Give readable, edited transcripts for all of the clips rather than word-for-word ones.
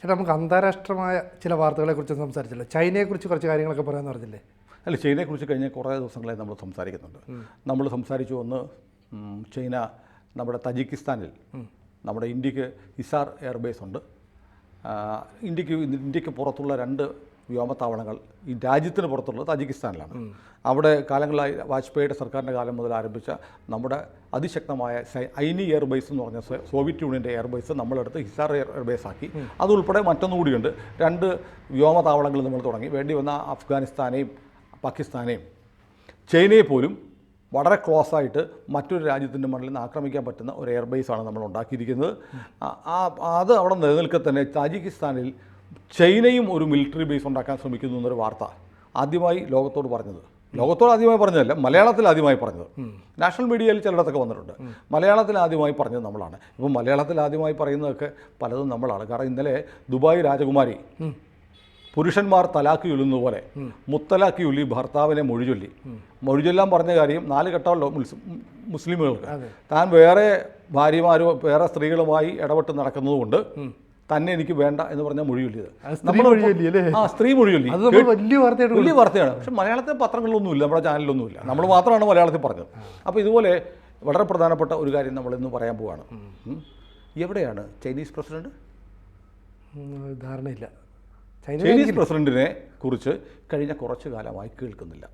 ചേട്ടാ, നമുക്ക് അന്താരാഷ്ട്രമായ ചില വാർത്തകളെക്കുറിച്ച് സംസാരിച്ചല്ലോ. ചൈനയെക്കുറിച്ച് കുറച്ച് കാര്യങ്ങളൊക്കെ പറയാമെന്ന് പറഞ്ഞില്ലേ? അല്ല, ചൈനയെക്കുറിച്ച് കഴിഞ്ഞ കുറേ ദിവസങ്ങളായി നമ്മൾ സംസാരിക്കുന്നുണ്ട്. നമ്മൾ സംസാരിച്ചു ഒന്ന്, ചൈന നമ്മുടെ തജിക്കിസ്ഥാനിൽ നമ്മുടെ ഇന്ത്യക്ക് ഹിസാർ എയർബേസ് ഉണ്ട്. ഇന്ത്യക്ക് പുറത്തുള്ള 2 വ്യോമത്താവളങ്ങൾ ഈ രാജ്യത്തിന് പുറത്തുള്ളത് തജിക്കിസ്ഥാനിലാണ്. അവിടെ കാലങ്ങളായി വാജ്പേയിയുടെ സർക്കാരിൻ്റെ കാലം മുതൽ ആരംഭിച്ച നമ്മുടെ അതിശക്തമായ ഐനി എയർബേസ് എന്ന് പറഞ്ഞ സോവിയറ്റ് യൂണിയൻ്റെ എയർബേസ് നമ്മളെടുത്ത് ഹിസാർ എയർബേസ് ആക്കി. അതുൾപ്പെടെ മറ്റൊന്നുകൂടിയുണ്ട്. 2 വ്യോമതാവളങ്ങൾ നമ്മൾ തുടങ്ങി. വേണ്ടി വന്ന അഫ്ഗാനിസ്ഥാനെയും പാകിസ്ഥാനെയും ചൈനയെ പോലും വളരെ ക്ലോസ് ആയിട്ട് മറ്റൊരു രാജ്യത്തിൻ്റെ മണ്ണിൽ നിന്ന് ആക്രമിക്കാൻ പറ്റുന്ന ഒരു എയർബേസാണ് നമ്മൾ ഉണ്ടാക്കിയിരിക്കുന്നത്. അത് അവിടെ നിലനിൽക്കെ തന്നെ താജിക്കിസ്ഥാനിൽ ചൈനയും ഒരു മിലിറ്ററി ബേസ് ഉണ്ടാക്കാൻ ശ്രമിക്കുന്നു എന്നൊരു വാർത്ത ആദ്യമായി ലോകത്തോട് ആദ്യമായി പറഞ്ഞതല്ല, മലയാളത്തിൽ ആദ്യമായി പറഞ്ഞത്. നാഷണൽ മീഡിയയിൽ ചിലയിടത്തൊക്കെ വന്നിട്ടുണ്ട്. മലയാളത്തിൽ ആദ്യമായി പറഞ്ഞത് നമ്മളാണ്. ഇപ്പം മലയാളത്തിൽ ആദ്യമായി പറയുന്നതൊക്കെ പലതും നമ്മളാണ്. കാരണം ഇന്നലെ ദുബായ് രാജകുമാരി പുരുഷന്മാർ തലാക്ക് ചൊല്ലുന്ന പോലെ മുത്തലാക്ക് ചൊല്ലി ഭർത്താവിനെ മൊഴിചൊല്ലാൻ പറഞ്ഞ കാര്യം 4 ഘട്ടമല്ലോ മുസ്ലിമുകൾക്ക്. താൻ വേറെ ഭാര്യമാരോ വേറെ സ്ത്രീകളുമായി ഇടപെട്ട് നടക്കുന്നതുകൊണ്ട് തന്നെ എനിക്ക് വേണ്ട എന്ന് പറഞ്ഞാൽ മൊഴിയൊല്ലിയത്. സ്ത്രീ മൊഴിയൊല്ലി വലിയ വാർത്തയാണ്. പക്ഷെ മലയാളത്തിലെ പത്രങ്ങളിലൊന്നുമില്ല, നമ്മുടെ ചാനലിലൊന്നുമില്ല. നമ്മൾ മാത്രമാണ് മലയാളത്തിൽ പറഞ്ഞത്. അപ്പോൾ ഇതുപോലെ വളരെ പ്രധാനപ്പെട്ട ഒരു കാര്യം നമ്മളിന്ന് പറയാൻ പോവുകയാണ്. എവിടെയാണ് ചൈനീസ് പ്രസിഡന്റ്? ധാരണയില്ല. ചൈനീസ് പ്രസിഡന്റിനെ കുറിച്ച് കഴിഞ്ഞ കുറച്ച് കാലമായി കേൾക്കുന്നില്ല.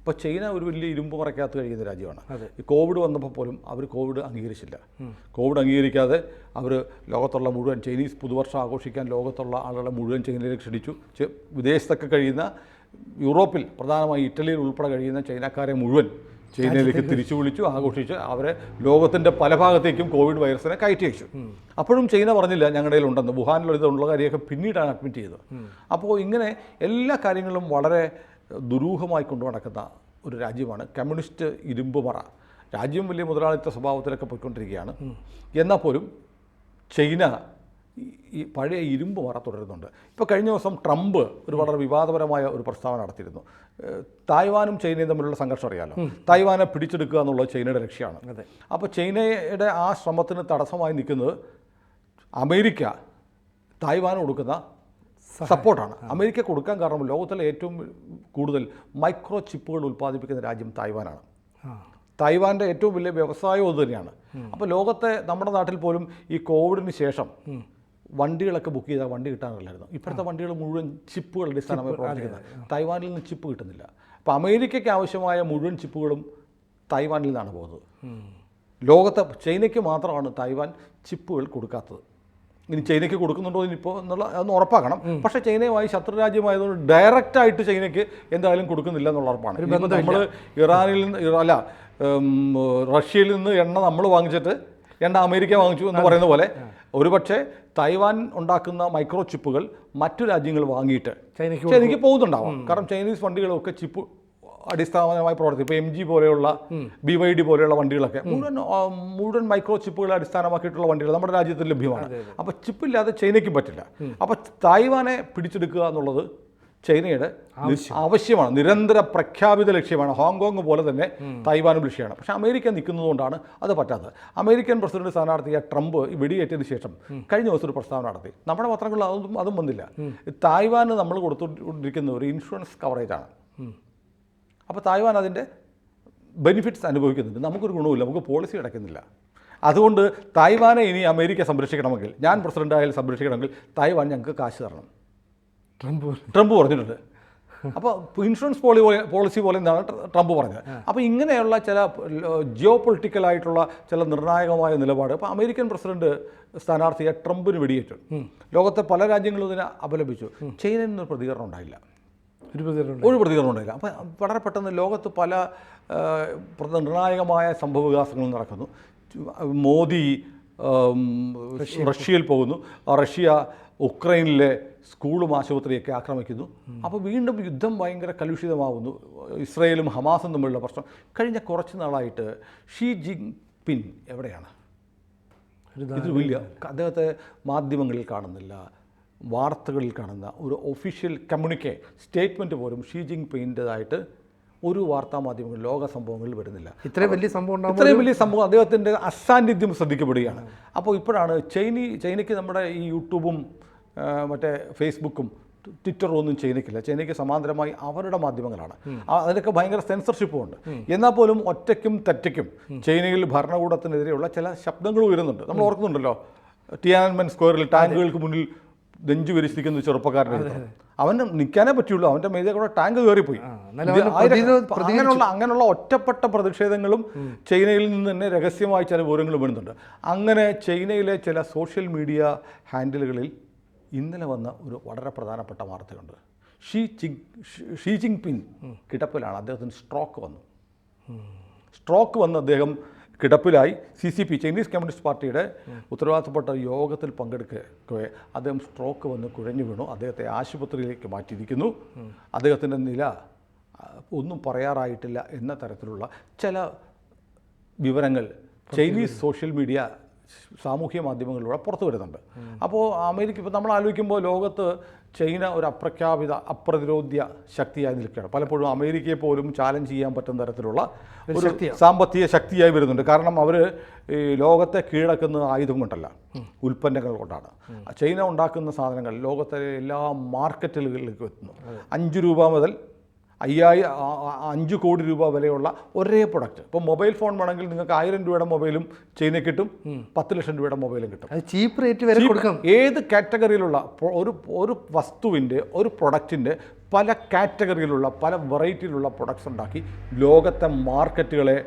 ഇപ്പോൾ ചൈന ഒരു വലിയ ഇരുമ്പ് മറയ്ക്കകത്ത് കഴിയുന്ന രാജ്യമാണ്. ഈ കോവിഡ് വന്നപ്പോൾ പോലും അവർ കോവിഡ് അംഗീകരിച്ചില്ല. കോവിഡ് അംഗീകരിക്കാതെ അവർ ലോകത്തുള്ള മുഴുവൻ ചൈനീസ് പുതുവർഷം ആഘോഷിക്കാൻ ലോകത്തുള്ള ആളുകളെ മുഴുവൻ ചൈനയിലേക്ക് ക്ഷണിച്ചു. വിദേശത്തൊക്കെ കഴിയുന്ന യൂറോപ്പിൽ പ്രധാനമായി ഇറ്റലിയിൽ ഉൾപ്പെടെ കഴിയുന്ന ചൈനക്കാരെ മുഴുവൻ ചൈനയിലേക്ക് തിരിച്ചു വിളിച്ചു, ആഘോഷിച്ച് അവരെ ലോകത്തിൻ്റെ പല ഭാഗത്തേക്കും കോവിഡ് വൈറസിനെ കയറ്റി അയച്ചു. അപ്പോഴും ചൈന പറഞ്ഞില്ല ഞങ്ങളുടെ ഉണ്ടെന്ന്. വുഹാനിലുള്ള കാര്യമൊക്കെ പിന്നീടാണ് അഡ്മിറ്റ് ചെയ്തത്. അപ്പോൾ ഇങ്ങനെ എല്ലാ കാര്യങ്ങളും വളരെ ദുരൂഹമായി കൊണ്ടു നടക്കുന്ന ഒരു രാജ്യമാണ് കമ്മ്യൂണിസ്റ്റ് ഇരുമ്പുമറ. രാജ്യം വലിയ മുതലാളിത്ത സ്വഭാവത്തിലൊക്കെ പോയിക്കൊണ്ടിരിക്കുകയാണ്. എന്നാൽ പോലും ചൈന ഈ പഴയ ഇരുമ്പ് മറ തുടരുന്നുണ്ട്. ഇപ്പോൾ കഴിഞ്ഞ ദിവസം ട്രംപ് ഒരു വളരെ വിവാദപരമായ ഒരു പ്രസ്താവന നടത്തിയിരുന്നു. തായ്വാനും ചൈനയും തമ്മിലുള്ള സംഘർഷം അറിയാമല്ലോ. തായ്വാനെ പിടിച്ചെടുക്കുക എന്നുള്ളത് ചൈനയുടെ ലക്ഷ്യമാണ്. അപ്പോൾ ചൈനയുടെ ആ ശ്രമത്തിന് തടസ്സമായി നിൽക്കുന്നത് അമേരിക്ക തായ്വാന് കൊടുക്കുന്ന സപ്പോർട്ടാണ്. അമേരിക്ക കൊടുക്കാൻ കാരണം ലോകത്തിലെ ഏറ്റവും കൂടുതൽ മൈക്രോ ചിപ്പുകൾ ഉൽപ്പാദിപ്പിക്കുന്ന രാജ്യം തായ്വാനാണ്. തായ്വാൻ്റെ ഏറ്റവും വലിയ വ്യവസായവും അത് തന്നെയാണ്. അപ്പോൾ ലോകത്തെ നമ്മുടെ നാട്ടിൽ പോലും ഈ കോവിഡിന് ശേഷം വണ്ടികളൊക്കെ ബുക്ക് ചെയ്താൽ വണ്ടി കിട്ടാറില്ലായിരുന്നു. ഇപ്പോഴത്തെ വണ്ടികൾ മുഴുവൻ ചിപ്പുകൾ അടിസ്ഥാനമായി പ്രവർത്തിക്കുന്നത്. തായ്വാനിൽ നിന്ന് ചിപ്പ് കിട്ടുന്നില്ല. അപ്പോൾ അമേരിക്കയ്ക്ക് ആവശ്യമായ മുഴുവൻ ചിപ്പുകളും തായ്വാനിൽ നിന്നാണ് പോകുന്നത്. ലോകത്തെ ചൈനയ്ക്ക് മാത്രമാണ് തായ്വാൻ ചിപ്പുകൾ കൊടുക്കാത്തത്. ഇനി ചൈനയ്ക്ക് കൊടുക്കുന്നുണ്ടോ ഇനിയിപ്പോൾ അതൊന്ന് ഉറപ്പാക്കണം. പക്ഷേ ചൈനയുമായി ശത്രുരാജ്യമായതുകൊണ്ട് ഡയറക്റ്റായിട്ട് ചൈനയ്ക്ക് എന്തായാലും കൊടുക്കുന്നില്ല എന്നുള്ള ഉറപ്പാണ്. നമ്മൾ ഇറാനിൽ നിന്ന് റഷ്യയിൽ നിന്ന് എണ്ണ നമ്മൾ വാങ്ങിച്ചിട്ട് എണ്ണ അമേരിക്ക വാങ്ങിച്ചു എന്ന് പറയുന്ന പോലെ ഒരുപക്ഷെ തായ്വാൻ ഉണ്ടാക്കുന്ന മൈക്രോ ചിപ്പുകൾ മറ്റു രാജ്യങ്ങൾ വാങ്ങിയിട്ട് ചൈനയ്ക്ക് പോകുന്നുണ്ടാവാം. കാരണം ചൈനീസ് വണ്ടികളൊക്കെ ചിപ്പ് അടിസ്ഥാനമായി പ്രവർത്തിക്കും. ഇപ്പോൾ MG പോലെയുള്ള BYD പോലെയുള്ള വണ്ടികളൊക്കെ മുഴുവൻ മൈക്രോ ചിപ്പുകളെ അടിസ്ഥാനമാക്കിയിട്ടുള്ള വണ്ടികൾ നമ്മുടെ രാജ്യത്ത് ലഭ്യമാണ്. അപ്പോൾ ചിപ്പില്ലാതെ ചൈനയ്ക്കും പറ്റില്ല. അപ്പോൾ തായ്വാനെ പിടിച്ചെടുക്കുക എന്നുള്ളത് ചൈനയുടെ ആവശ്യമാണ്, നിരന്തര പ്രഖ്യാപിത ലക്ഷ്യമാണ്. ഹോങ്കോങ് പോലെ തന്നെ തായ്വാനും ലക്ഷ്യമാണ്. പക്ഷേ അമേരിക്ക നിൽക്കുന്നതുകൊണ്ടാണ് അത് പറ്റാത്തത്. അമേരിക്കൻ പ്രസിഡന്റ് സ്ഥാനാർത്ഥിയായ ട്രംപ് വെടിയേറ്റതിന് ശേഷം കഴിഞ്ഞ ദിവസം ഒരു പ്രസ്താവന നടത്തി. നമ്മുടെ പത്രങ്ങളിൽ അതും വന്നില്ല. തായ്വാന് നമ്മൾ കൊടുത്തുകൊണ്ടിരിക്കുന്ന ഒരു ഇൻഷുറൻസ് കവറേജാണ്. അപ്പോൾ തായ്വാൻ അതിൻ്റെ ബെനിഫിറ്റ്സ് അനുഭവിക്കുന്നുണ്ട്. നമുക്കൊരു ഗുണവുമില്ല, നമുക്ക് പോളിസി അടയ്ക്കുന്നില്ല. അതുകൊണ്ട് തായ്വാനെ ഇനി അമേരിക്ക സംരക്ഷിക്കണമെങ്കിൽ, ഞാൻ പ്രസിഡൻ്റായാലും സംരക്ഷിക്കണമെങ്കിൽ തായ്വാൻ ഞങ്ങൾക്ക് കാശ് തരണം, ട്രംപ് പറഞ്ഞിട്ടുണ്ട്. അപ്പോൾ ഇൻഷുറൻസ് പോളിസി പോലെ എന്നാണ് ട്രംപ് പറഞ്ഞത്. അപ്പോൾ ഇങ്ങനെയുള്ള ചില ജിയോ പൊളിറ്റിക്കലായിട്ടുള്ള ചില നിർണായകമായ നിലപാട് ഇപ്പോൾ അമേരിക്കൻ പ്രസിഡന്റ് സ്ഥാനാർത്ഥിയെ ട്രംപിന് വെടിയേറ്റു. ലോകത്തെ പല രാജ്യങ്ങളും ഇതിനെ അപലപിച്ചു. ചൈനയിൽ നിന്നൊരു പ്രതികരണം ഉണ്ടായില്ല, ഒരു പ്രതികരണം ഉണ്ടായില്ല. അപ്പം വളരെ പെട്ടെന്ന് ലോകത്ത് പല നിർണായകമായ സംഭവവികാസങ്ങളും നടക്കുന്നു. മോദി റഷ്യയിൽ പോകുന്നു, റഷ്യ ഉക്രൈനിലെ സ്കൂളും ആശുപത്രിയൊക്കെ ആക്രമിക്കുന്നു. അപ്പോൾ വീണ്ടും യുദ്ധം ഭയങ്കര കലുഷിതമാവുന്നു. ഇസ്രയേലും ഹമാസും തമ്മിലുള്ള പ്രശ്നം. കഴിഞ്ഞ കുറച്ച് നാളായിട്ട് ഷീ ജിങ് പിൻ എവിടെയാണ്? ഇത് വലിയ അദ്ദേഹത്തെ മാധ്യമങ്ങളിൽ കാണുന്നില്ല, വാർത്തകളിൽ കാണുന്ന ഒരു ഒഫീഷ്യൽ കമ്മ്യൂണിക്കേ സ്റ്റേറ്റ്മെൻറ്റ് പോലും ഷീ ജിങ് പിൻ്റെതായിട്ട് ഒരു വാർത്താ മാധ്യമങ്ങൾ ലോക സംഭവങ്ങളിൽ വരുന്നില്ല. ഇത്രയും വലിയ സംഭവം അദ്ദേഹത്തിൻ്റെ അസാന്നിധ്യം ശ്രദ്ധിക്കപ്പെടുകയാണ്. അപ്പോൾ ഇപ്പോഴാണ് ചൈനയ്ക്ക് നമ്മുടെ ഈ യൂട്യൂബും മറ്റേ ഫേസ്ബുക്കും ട്വിറ്ററും ഒന്നും ചൈനയ്ക്കില്ല. ചൈനയ്ക്ക് സമാന്തരമായി അവരുടെ മാധ്യമങ്ങളാണ്. അതിനൊക്കെ ഭയങ്കര സെൻസർഷിപ്പും ഉണ്ട്. എന്നാൽ പോലും ഒറ്റയ്ക്കും തെറ്റയ്ക്കും ചൈനയിൽ ഭരണകൂടത്തിനെതിരെയുള്ള ചില ശബ്ദങ്ങൾ ഉയരുന്നുണ്ട്. നമ്മൾ ഓർക്കുന്നുണ്ടല്ലോ, ടിയാനൻമെൻ സ്ക്വയറിൽ ടാങ്കുകൾക്ക് മുന്നിൽ നെഞ്ചു വിരിച്ചിരിക്കുന്ന ചെറുപ്പക്കാരനെ അവന് നിൽക്കാനേ പറ്റുള്ളൂ, അവൻ്റെ മേജ കൂടെ ടാങ്ക് കയറിപ്പോയി. അങ്ങനെയുള്ള ഒറ്റപ്പെട്ട പ്രതിഷേധങ്ങളും ചൈനയിൽ നിന്ന് തന്നെ രഹസ്യമായി ചില വിവരങ്ങളും വരുന്നുണ്ട്. അങ്ങനെ ചൈനയിലെ ചില സോഷ്യൽ മീഡിയ ഹാൻഡിലുകളിൽ ഇന്നലെ വന്ന ഒരു വളരെ പ്രധാനപ്പെട്ട വാർത്തയുണ്ട്. ഷീ ജിൻപിങ് കിടപ്പിലാണ്. അദ്ദേഹത്തിന് സ്ട്രോക്ക് വന്ന് അദ്ദേഹം കിടപ്പിലായി. CCP ചൈനീസ് കമ്മ്യൂണിസ്റ്റ് പാർട്ടിയുടെ ഉത്തരവാദിത്തപ്പെട്ട യോഗത്തിൽ പങ്കെടുക്കവേ അദ്ദേഹം സ്ട്രോക്ക് വന്ന് കുഴഞ്ഞു വീണു. അദ്ദേഹത്തെ ആശുപത്രിയിലേക്ക് മാറ്റിയിരിക്കുന്നു. അദ്ദേഹത്തിൻ്റെ നില ഒന്നും പറയാറായിട്ടില്ല എന്ന തരത്തിലുള്ള ചില വിവരങ്ങൾ ചൈനീസ് സോഷ്യൽ മീഡിയ സാമൂഹ്യ മാധ്യമങ്ങളിലൂടെ പുറത്തു വരുന്നുണ്ട്. അപ്പോൾ അമേരിക്ക ഇപ്പോൾ നമ്മൾ ആലോചിക്കുമ്പോൾ ലോകത്ത് ചൈന ഒരു അപ്രതിരോധ്യ ശക്തിയായി നിൽക്കുകയാണ്. പലപ്പോഴും അമേരിക്കയെ പോലും ചാലഞ്ച് ചെയ്യാൻ പറ്റുന്ന തരത്തിലുള്ള ഒരു സാമ്പത്തിക ശക്തിയായി വരുന്നുണ്ട്. കാരണം അവർ ഈ ലോകത്തെ കീഴടക്കുന്ന ആയുധം കൊണ്ടല്ല, ഉൽപ്പന്നങ്ങൾ കൊണ്ടാണ്. ചൈന ഉണ്ടാക്കുന്ന സാധനങ്ങൾ ലോകത്തെ എല്ലാ മാർക്കറ്റുകളിലേക്ക് എത്തുന്നു. 5 രൂപ മുതൽ 5 കോടി രൂപ വിലയുള്ള ഒരേ പ്രൊഡക്റ്റ്. ഇപ്പോൾ മൊബൈൽ ഫോൺ വേണമെങ്കിൽ നിങ്ങൾക്ക് 1000 രൂപയുടെ മൊബൈലും ചൈന കിട്ടും, 10 ലക്ഷം രൂപയുടെ മൊബൈലും കിട്ടും. ചീപ്പ് റേറ്റ് വരെ കൊടുക്കും. ഏത് കാറ്റഗറിയിലുള്ള ഒരു വസ്തുവിൻ്റെ ഒരു പ്രൊഡക്റ്റിൻ്റെ പല കാറ്റഗറിയിലുള്ള പല വെറൈറ്റിയിലുള്ള പ്രൊഡക്ട്സ് ഉണ്ടാക്കി ലോകത്തെ മാർക്കറ്റുകളെ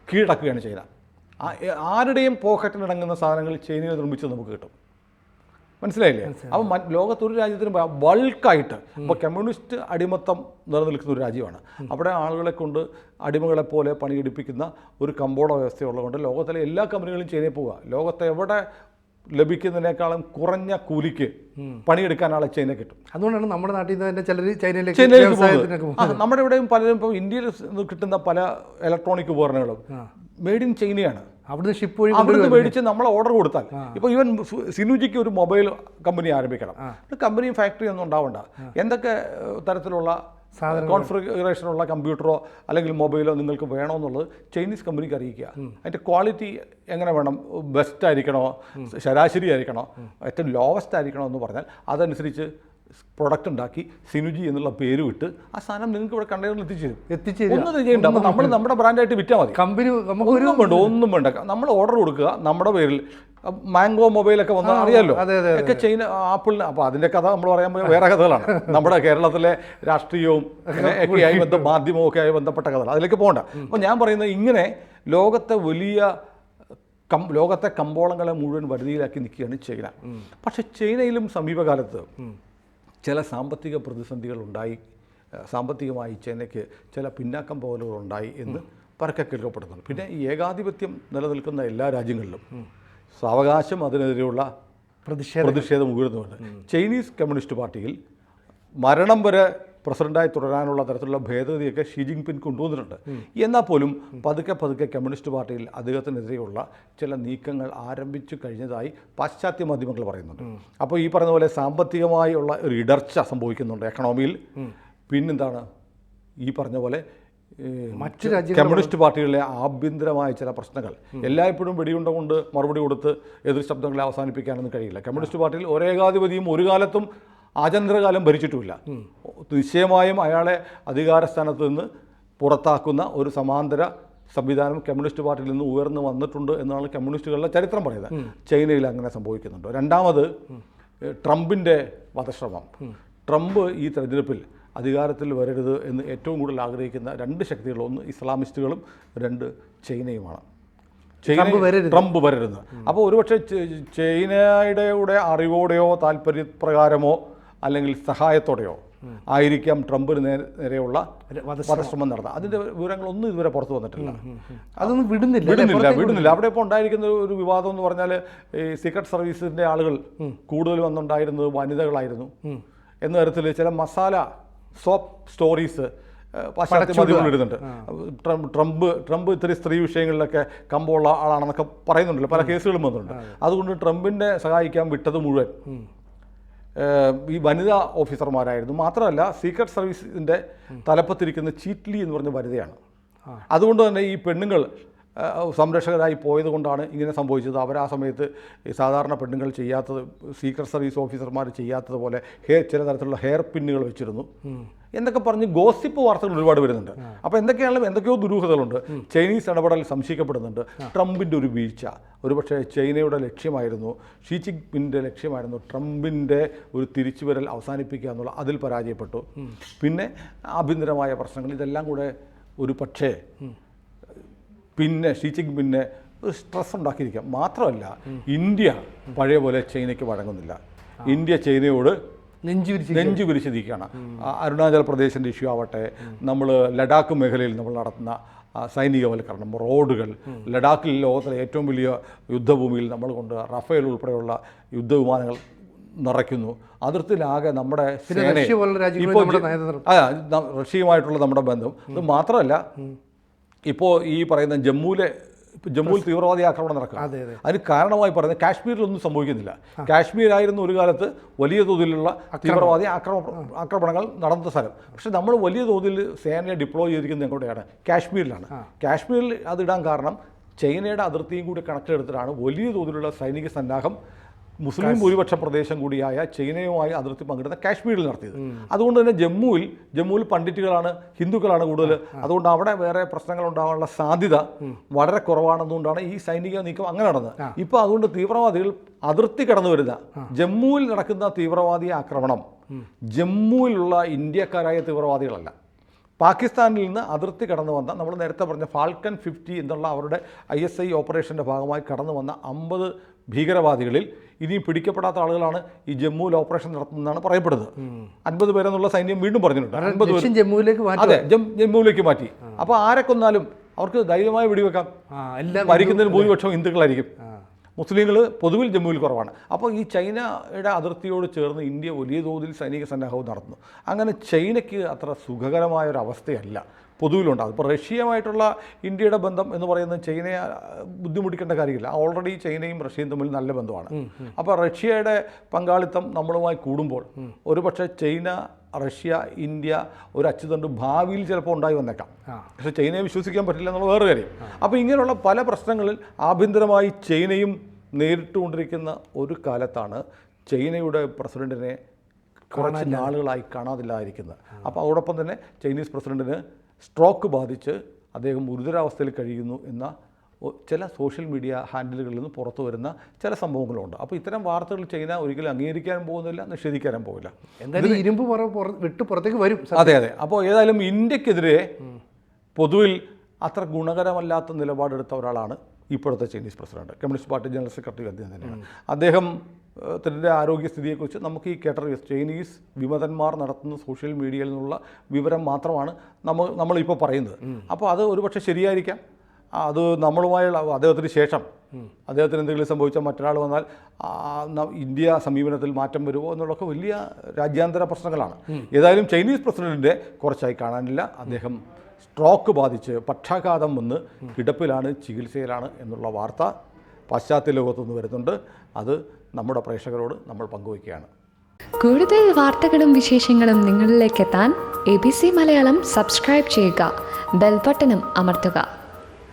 കീഴടക്കുകയാണ് ചൈന. ആരുടെയും പോക്കറ്റിലിടങ്ങുന്ന സാധനങ്ങൾ ചൈനയിൽ നിർമ്മിച്ച് നമുക്ക് കിട്ടും. മനസ്സിലായില്ലേ? അപ്പം ലോകത്തൊരു രാജ്യത്തിന് ബൾക്കായിട്ട് ഇപ്പോൾ കമ്മ്യൂണിസ്റ്റ് അടിമത്തം നിലനിൽക്കുന്ന ഒരു രാജ്യമാണ്. അവിടെ ആളുകളെ കൊണ്ട് അടിമകളെ പോലെ പണിയെടുപ്പിക്കുന്ന ഒരു കമ്പോള വ്യവസ്ഥയുള്ളതുകൊണ്ട് ലോകത്തിലെ എല്ലാ കമ്പനികളും ചൈനയിൽ പോവുക. ലോകത്തെ എവിടെ ലഭിക്കുന്നതിനേക്കാളും കുറഞ്ഞ കൂലിക്ക് പണിയെടുക്കാൻ ആളെ ചൈന കിട്ടും. അതുകൊണ്ടാണ് നമ്മുടെ നാട്ടിൽ നിന്ന് തന്നെ ചിലർ ചൈനയിലേക്ക് നമ്മുടെ ഇവിടെയും പലരും ഇപ്പോൾ ഇന്ത്യയിൽ കിട്ടുന്ന പല ഇലക്ട്രോണിക് ഉപകരണങ്ങളും മെയ്ഡ് ഇൻ ചൈനയാണ്. അവിടുന്ന് മേടിച്ച് നമ്മൾ ഓർഡർ കൊടുത്താൽ ഇപ്പോൾ ഈവൻ സിനുജിക്ക് ഒരു മൊബൈൽ കമ്പനി ആരംഭിക്കണം. കമ്പനിയും ഫാക്ടറിയും ഒന്നും ഉണ്ടാവണ്ട. എന്തൊക്കെ തരത്തിലുള്ള കോൺഫിഗറേഷനുള്ള കമ്പ്യൂട്ടറോ അല്ലെങ്കിൽ മൊബൈലോ നിങ്ങൾക്ക് വേണമെന്നുള്ളത് ചൈനീസ് കമ്പനിക്ക് അറിയിക്കുക. അതിൻ്റെ ക്വാളിറ്റി എങ്ങനെ വേണം, ബെസ്റ്റ് ആയിരിക്കണോ, ശരാശരി ആയിരിക്കണോ, ഏറ്റവും ലോവസ്റ്റ് ആയിരിക്കണോ എന്ന് പറഞ്ഞാൽ അതനുസരിച്ച് പ്രൊഡക്റ്റ് ഉണ്ടാക്കി സിനുജി എന്നുള്ള പേര് വിട്ട് ആ സാധനം നിങ്ങൾക്ക് ഇവിടെ കണ്ടെയ്നറിൽ എത്തിച്ചേരും. ഒന്നും ചെയ്യണ്ട. അപ്പോൾ നമ്മൾ നമ്മുടെ ബ്രാൻഡായിട്ട് വിറ്റാൽ മതി. കമ്പനി ഒന്നും വേണ്ട. നമ്മൾ ഓർഡർ കൊടുക്കുക നമ്മുടെ പേരിൽ. മാംഗോ മൊബൈലൊക്കെ വന്നാൽ അറിയാമല്ലോ, ഒക്കെ ചൈന ആപ്പിളിന്. അപ്പോൾ അതിൻ്റെ കഥ നമ്മൾ പറയാൻ വേറെ കഥകളാണ്. നമ്മുടെ കേരളത്തിലെ രാഷ്ട്രീയവും ഒക്കെയായി മാധ്യമവും ഒക്കെ ആയി ബന്ധപ്പെട്ട കഥകൾ, അതിലേക്ക് പോകണ്ട. അപ്പോൾ ഞാൻ പറയുന്നത് ഇങ്ങനെ ലോകത്തെ കമ്പോളങ്ങളെ മുഴുവൻ വരുതിയിലാക്കി നിൽക്കുകയാണ് ചൈന. പക്ഷേ ചൈനയിലും സമീപകാലത്ത് ചില സാമ്പത്തിക പ്രതിസന്ധികൾ ഉണ്ടായി. സാമ്പത്തികമായി ചൈനയ്ക്ക് ചില പിന്നാക്കം പോകലുകളുണ്ടായി എന്ന് പരക്കെ കേൾക്കപ്പെടുന്നുണ്ട്. പിന്നെ ഈ ഏകാധിപത്യം നിലനിൽക്കുന്ന എല്ലാ രാജ്യങ്ങളിലും സാവകാശം അതിനെതിരെയുള്ള പ്രതിഷേധം ഉയർന്നുകൊണ്ട് ചൈനീസ് കമ്മ്യൂണിസ്റ്റ് പാർട്ടിയിൽ മരണം വരെ പ്രസിഡന്റായി തുടരാനുള്ള തരത്തിലുള്ള ഭേദഗതിയൊക്കെ ഷീ ജിൻപിങ് കൊണ്ടുവന്നിട്ടുണ്ട്. എന്നാൽ പോലും പതുക്കെ കമ്മ്യൂണിസ്റ്റ് പാർട്ടിയിൽ അദ്ദേഹത്തിനെതിരെയുള്ള ചില നീക്കങ്ങൾ ആരംഭിച്ചു കഴിഞ്ഞതായി പാശ്ചാത്യ മാധ്യമങ്ങൾ പറയുന്നുണ്ട്. അപ്പോൾ ഈ പറഞ്ഞ പോലെ സാമ്പത്തികമായുള്ള ഒരു ഇടർച്ച സംഭവിക്കുന്നുണ്ട് എക്കണോമിയിൽ. പിന്നെന്താണ് ഈ പറഞ്ഞ പോലെ മറ്റ് കമ്മ്യൂണിസ്റ്റ് പാർട്ടികളിലെ ആഭ്യന്തരമായ ചില പ്രശ്നങ്ങൾ. എല്ലായ്പ്പോഴും വെടിയുണ്ട കൊണ്ട് മറുപടി കൊടുത്ത് എതിർ ശബ്ദങ്ങളെ അവസാനിപ്പിക്കാനൊന്നും കഴിയില്ല. കമ്മ്യൂണിസ്റ്റ് പാർട്ടിയിൽ ഒരേകാധിപതിയും ഒരു കാലത്തും ആചന്ദ്രകാലം ഭരിച്ചിട്ടുമില്ല. നിശ്ചയമായും അയാളെ അധികാരസ്ഥാനത്ത് നിന്ന് പുറത്താക്കുന്ന ഒരു സമാന്തര സംവിധാനം കമ്മ്യൂണിസ്റ്റ് പാർട്ടിയിൽ നിന്ന് ഉയർന്നു വന്നിട്ടുണ്ട് എന്നാണ് കമ്മ്യൂണിസ്റ്റുകളുടെ ചരിത്രം പറയുന്നത്. ചൈനയിൽ അങ്ങനെ സംഭവിക്കുന്നുണ്ട്. രണ്ടാമത് ട്രംപിൻ്റെ വധശ്രമം. ട്രംപ് ഈ തെരഞ്ഞെടുപ്പിൽ അധികാരത്തിൽ വരരുത് എന്ന് ഏറ്റവും കൂടുതൽ ആഗ്രഹിക്കുന്ന 2 ശക്തികൾ, ഒന്ന് ഇസ്ലാമിസ്റ്റുകളും 2 ചൈനയുമാണ്. ട്രംപ് വരരുത്. അപ്പോൾ ഒരുപക്ഷെ ചൈനയുടെ അറിവോടെയോ താല്പര്യപ്രകാരമോ അല്ലെങ്കിൽ സഹായത്തോടെയോ ആയിരിക്കാം ട്രംപിന് നേരെയുള്ള വധശ്രമം നടത്തുക. അതിൻ്റെ വിവരങ്ങളൊന്നും ഇതുവരെ പുറത്തു വന്നിട്ടില്ല. അതൊന്നും വിടുന്നില്ല. അവിടെ ഇപ്പോൾ ഉണ്ടായിരിക്കുന്ന ഒരു വിവാദം എന്ന് പറഞ്ഞാൽ ഈ സീക്രട്ട് സർവീസിൻ്റെ ആളുകൾ കൂടുതൽ വന്നുണ്ടായിരുന്നത് വനിതകളായിരുന്നു എന്ന തരത്തിൽ ചില മസാല സോപ്പ് സ്റ്റോറീസ് പാശ്ചാത്യ മാധ്യമങ്ങൾ ഇടുന്നുണ്ട്. ട്രംപ് ഇത്രയും സ്ത്രീ വിഷയങ്ങളിലൊക്കെ കമ്പുള്ള ആളാണെന്നൊക്കെ പറയുന്നുണ്ടല്ലോ, പല കേസുകളും വന്നിട്ടുണ്ട്. അതുകൊണ്ട് ട്രംപിനെ സഹായിക്കാൻ വിട്ടത് മുഴുവൻ ഈ വനിതാ ഓഫീസർമാരായിരുന്നു. മാത്രമല്ല സീക്രട്ട് സർവീസിൻ്റെ തലപ്പത്തിരിക്കുന്ന ചീറ്റ്ലി എന്ന് പറഞ്ഞ വനിതയാണ്. അതുകൊണ്ട് തന്നെ ഈ പെണ്ണുങ്ങൾ സംരക്ഷകരായി പോയത് കൊണ്ടാണ് ഇങ്ങനെ സംഭവിച്ചത്. അവർ ആ സമയത്ത് ഈ സാധാരണ പെണ്ണുങ്ങൾ ചെയ്യാത്തത്, സീക്രട്ട് സർവീസ് ഓഫീസർമാർ ചെയ്യാത്തതുപോലെ ചില തരത്തിലുള്ള ഹെയർ പിന്നുകൾ വെച്ചിരുന്നു എന്നൊക്കെ പറഞ്ഞ് ഗോസിപ്പ് വാർത്തകൾ ഒരുപാട് വരുന്നുണ്ട്. അപ്പോൾ എന്തൊക്കെയോ ദുരൂഹതകളുണ്ട്. ചൈനീസ് ഇടപെടൽ സംശയിക്കപ്പെടുന്നുണ്ട്. ട്രംപിൻ്റെ ഒരു വീഴ്ച ഒരുപക്ഷെ ചൈനയുടെ ലക്ഷ്യമായിരുന്നു, ഷീ ജിൻപിങ്ങിൻ്റെ ലക്ഷ്യമായിരുന്നു ട്രംപിൻ്റെ ഒരു തിരിച്ചുവരൽ അവസാനിപ്പിക്കുക എന്നുള്ള, അതിൽ പരാജയപ്പെട്ടു. പിന്നെ ആഭ്യന്തരമായ പ്രശ്നങ്ങൾ, ഇതെല്ലാം കൂടെ ഒരു പക്ഷേ പിന്നെ ഷീ ജിൻപിങ്ങിനെ ഒരു സ്ട്രെസ് ഉണ്ടാക്കിയിരിക്കാം. മാത്രമല്ല ഇന്ത്യ പഴയ പോലെ ചൈനയ്ക്ക് വഴങ്ങുന്നില്ല. ഇന്ത്യ ചൈനയോട് നെഞ്ചു വിരിച്ചിരിക്കുകയാണ്. അരുണാചൽ പ്രദേശിൻ്റെ ഇഷ്യൂ ആവട്ടെ, നമ്മൾ ലഡാക്ക് മേഖലയിൽ നമ്മൾ നടത്തുന്ന സൈനികവൽക്കരണം, റോഡുകൾ, ലഡാക്കിൽ ലോകത്തിലെ ഏറ്റവും വലിയ യുദ്ധഭൂമിയിൽ നമ്മൾ കൊണ്ട് റഫേൽ ഉൾപ്പെടെയുള്ള യുദ്ധവിമാനങ്ങൾ നിറയ്ക്കുന്നു. അതിർത്തിയിലാകെ നമ്മുടെ റഷ്യയുമായിട്ടുള്ള നമ്മുടെ ബന്ധം. അത് മാത്രമല്ല ഇപ്പോൾ ഈ പറയുന്ന ജമ്മുവിൽ തീവ്രവാദി ആക്രമണം നടക്കുക. അതിന് കാരണമായി പറയുന്നത് കാശ്മീരിലൊന്നും സംഭവിക്കുന്നില്ല. കാശ്മീരായിരുന്നു ഒരു കാലത്ത് വലിയ തോതിലുള്ള തീവ്രവാദി ആക്രമണങ്ങൾ നടന്ന സ്ഥലം. പക്ഷേ നമ്മൾ വലിയ തോതിൽ സേനയെ ഡിപ്ലോയ് ചെയ്തിരിക്കുന്നത് എങ്ങോടെയാണ്? കാശ്മീരിലാണ്. കാശ്മീരിൽ അതിടാൻ കാരണം ചൈനയുടെ അതിർത്തിയും കൂടി കണക്കിലെടുത്തിട്ടാണ് വലിയ തോതിലുള്ള സൈനിക സന്നാഹം മുസ്ലിം ഭൂരിപക്ഷ പ്രദേശം കൂടിയായ ചൈനയുമായി അതിർത്തി പങ്കിടുന്ന കാശ്മീരിൽ നടത്തിയത്. അതുകൊണ്ട് തന്നെ ജമ്മുവിൽ പണ്ഡിറ്റുകളാണ്, ഹിന്ദുക്കളാണ് കൂടുതൽ. അതുകൊണ്ട് അവിടെ വേറെ പ്രശ്നങ്ങൾ ഉണ്ടാകാനുള്ള സാധ്യത വളരെ കുറവാണെന്നുകൊണ്ടാണ് ഈ സൈനിക നീക്കം അങ്ങനെ നടന്നത്. ഇപ്പോൾ അതുകൊണ്ട് തീവ്രവാദികൾ അതിർത്തി കടന്നു വരുന്ന ജമ്മുവിൽ നടക്കുന്ന തീവ്രവാദി ആക്രമണം ജമ്മുവിലുള്ള ഇന്ത്യക്കാരായ തീവ്രവാദികളല്ല, പാകിസ്ഥാനിൽ നിന്ന് അതിർത്തി കടന്നു വന്ന, നമ്മൾ നേരത്തെ പറഞ്ഞ ഫാൽക്കൺ 50 എന്നുള്ള അവരുടെ ISI ഓപ്പറേഷൻ്റെ ഭാഗമായി കടന്നു വന്ന 50 ഭീകരവാദികളിൽ ഇനിയും പിടിക്കപ്പെടാത്ത ആളുകളാണ് ഈ ജമ്മുവിൽ ഓപ്പറേഷൻ നടത്തുന്നതാണ് പറയപ്പെടുന്നത്. 50 പേരെന്നുള്ള സൈന്യം വീണ്ടും പറഞ്ഞിട്ടുണ്ട്. 50 പേര് ജമ്മുവിലേക്ക് മാറ്റി. അപ്പോൾ ആരെ കൊന്നാലും അവർക്ക് ധൈര്യമായി വെടിവെക്കാം. മരിക്കുന്നതിന് ഭൂരിപക്ഷവും ഹിന്ദുക്കളായിരിക്കും. മുസ്ലിങ്ങൾ പൊതുവിൽ ജമ്മുവിൽ കുറവാണ്. അപ്പോൾ ഈ ചൈനയുടെ അതിർത്തിയോട് ചേർന്ന് ഇന്ത്യ വലിയ തോതിൽ സൈനിക സന്നാഹവും നടത്തുന്നു. അങ്ങനെ ചൈനയ്ക്ക് അത്ര സുഖകരമായൊരവസ്ഥയല്ല പൊതുവിലുണ്ടാകും. ഇപ്പോൾ റഷ്യയുമായിട്ടുള്ള ഇന്ത്യയുടെ ബന്ധം എന്ന് പറയുന്നത് ചൈനയെ ബുദ്ധിമുട്ടിക്കേണ്ട കാര്യമില്ല. ഓൾറെഡി ചൈനയും റഷ്യയും തമ്മിൽ നല്ല ബന്ധമാണ്. അപ്പോൾ റഷ്യയുടെ പങ്കാളിത്തം നമ്മളുമായി കൂടുമ്പോൾ ഒരുപക്ഷെ ചൈന, റഷ്യ, ഇന്ത്യ ഒരു അച്ചുതണ്ട് ഭാവിയിൽ ചിലപ്പോൾ ഉണ്ടായി വന്നേക്കാം. പക്ഷേ ചൈനയെ വിശ്വസിക്കാൻ പറ്റില്ല എന്നുള്ള വേറെ കാര്യം. അപ്പോൾ ഇങ്ങനെയുള്ള പല പ്രശ്നങ്ങളിൽ ആഭ്യന്തരമായി ചൈനയും നേരിട്ടുകൊണ്ടിരിക്കുന്ന ഒരു കാലത്താണ് ചൈനയുടെ പ്രസിഡന്റിനെ കുറച്ച് നാളുകളായി കാണാതില്ലാതിരിക്കുന്നത്. അപ്പോൾ അതോടൊപ്പം തന്നെ ചൈനീസ് പ്രസിഡന്റിന് സ്ട്രോക്ക് ബാധിച്ച് അദ്ദേഹം ഗുരുതരാവസ്ഥയിൽ കഴിയുന്നു എന്ന ചില സോഷ്യൽ മീഡിയ ഹാൻഡിലുകളിൽ നിന്ന് പുറത്തു വരുന്ന ചില സംഭവങ്ങളുണ്ട്. അപ്പോൾ ഇത്തരം വാർത്തകൾ ചൈന ഒരിക്കലും അംഗീകരിക്കാനും പോകുന്നില്ല, നിഷേധിക്കാനും പോകില്ല. എന്തായാലും ഇരുമ്പ് വിട്ട് പുറത്തേക്ക് വരും. അതെ. അപ്പോൾ ഏതായാലും ഇന്ത്യക്കെതിരെ പൊതുവിൽ അത്ര ഗുണകരമല്ലാത്ത നിലപാടെടുത്ത ഒരാളാണ് ഇപ്പോഴത്തെ Chinese president. Communist party general secretary അദ്ദേഹം തന്നെയാണ്. അദ്ദേഹത്തിൻ്റെ ആരോഗ്യസ്ഥിതിയെക്കുറിച്ച് നമുക്ക് ഈ കേട്ടറിവ് ചൈനീസ് വിമതന്മാർ നടത്തുന്ന സോഷ്യൽ മീഡിയയിൽ നിന്നുള്ള വിവരം മാത്രമാണ് നമ്മളിപ്പോൾ പറയുന്നത്. അപ്പോൾ അത് ഒരുപക്ഷെ ശരിയായിരിക്കാം. അത് നമ്മളുമായുള്ള അദ്ദേഹത്തിന് ശേഷം അദ്ദേഹത്തിന് എന്തെങ്കിലും സംഭവിച്ചാൽ മറ്റൊരാൾ വന്നാൽ ഇന്ത്യ സമീപനത്തിൽ മാറ്റം വരുമോ എന്നുള്ളതൊക്കെ വലിയ രാജ്യാന്തര പ്രശ്നങ്ങളാണ്. ഏതായാലും ചൈനീസ് പ്രസിഡന്റിൻ്റെ കുറച്ചായി കാണാനില്ല. അദ്ദേഹം സ്ട്രോക്ക് ബാധിച്ച് പക്ഷാഘാതം വന്ന് കിടപ്പിലാണ്, ചികിത്സയിലാണ് എന്നുള്ള വാർത്ത പാശ്ചാത്യ ലോകത്തുനിന്ന് വരുന്നുണ്ട്. അത് നമ്മുടെ പ്രേക്ഷകരോട് നമ്മൾ പങ്കുവയ്ക്കുകയാണ്. കൂടുതൽ വാർത്തകളും വിശേഷങ്ങളും നിങ്ങളിലേക്ക് എത്താൻ ABC മലയാളം സബ്സ്ക്രൈബ് ചെയ്യുക, ബെൽ ബട്ടണും അമർത്തുക.